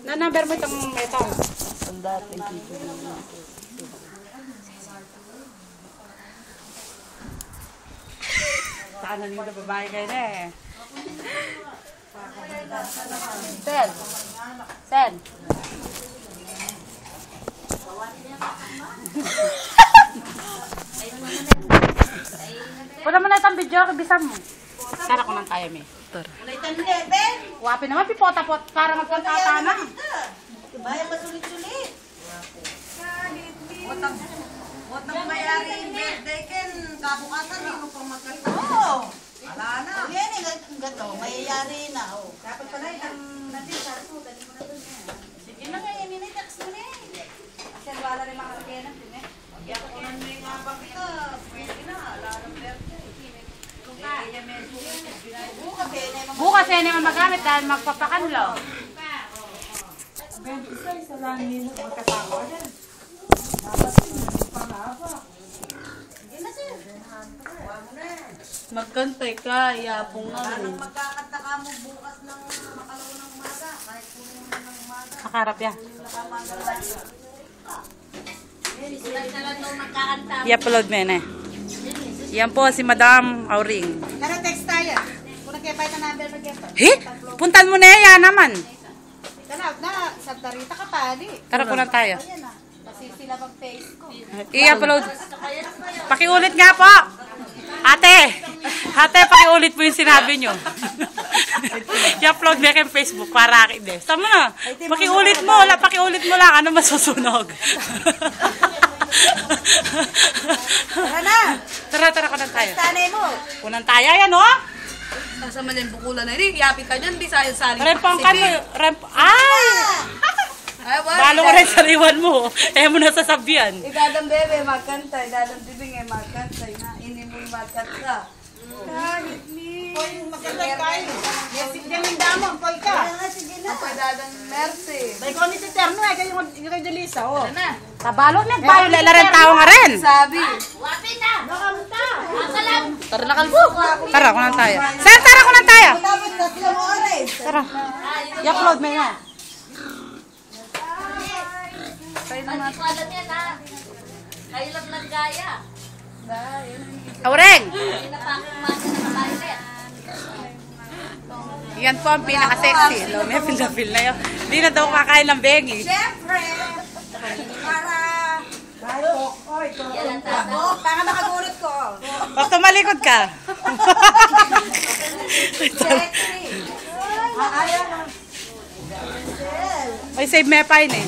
Na number mo itong ito. Ang dating kito. Sana nyo na babae kayo na eh. Sen. Sen. Wala mo na itong video, kibisan mo. Tara ko ng tayo, may. Tara. Wapi naman, pipota-pot para magkantata na. Bayan masulit-sulit. Otang mayari yung birthday ken, kabukasan, hindi mo pang magkanta. Oo. Wala na. Yan eh, gato, mayayari na. Dapat pala yung natin, sarap mo, dali mo na doon. Sige na nga, yan text mo na eh. Kasi wala rin mga kakiyanan din eh. Pag-yakunan mo yung abang kita, pwede na, wala ng birthday. Bukas yan naman magamit dahil magpapakanlo. Magkantay ka, yapong nga. Magkakanta ka mo bukas ng makalaw ng umaga, kahit kung ng umaga. Makarap yan. I-upload mo yan eh. Yan po si Madam Auring. Tara, text tayo. Kung nagkipay na number, magkipay. He? Puntan mo na yan naman. Tara, na, Santa Rita ka pa, di. Tara ko lang tayo. Ayan na. Kasi sila mag-face ko. I-upload. Pakiulit nga po. Ate, pakiulit mo yung sinabi nyo. I-upload mo kay Facebook para akin eh. Tama na. Pakiulit mo lang. Ano masusunog? Tara na. Tara, kunan tayo. Tanay mo. Kunan tayo, yan o. Nasa man yung bukulan na rin. Yapi ka dyan, bisaya saling. Rempangkan mo. Ay! Balo ko rin sariwan mo. Eh mo na sasabihan. Idadang bebe, magkantay. Idadang bibing, magkantay na. Hindi mo magkanta. Kahit ni. Poy, magkakay kayo. Yes, yung damon, poy ka. Sige na. Ako idadang mercy. Bay ko ni si Terno eh, kayo kay Delisa, oh. Tabalo na, bayo lalaren tao nga rin. Sabi. Wapi na. Nakamta. Asalam. Tara na kalbo. Tara, kunan tayo. Sir, tara, kunan tayo. Tapos tatlo mo oras. Tara. I-upload mo nga. Pagkwalan yan ha. Kayo lang naggaya. Aureng! Hindi na pa akong masa na kabayan. Yan po ang pinaka-sexy. May feel na yun. Hindi na daw kakain ng bengi. Siyempre. Para. Yan ang tata. Oh, para makagulot ko. Pag tumalikod ka. Ayaw na. May save me pa yun eh.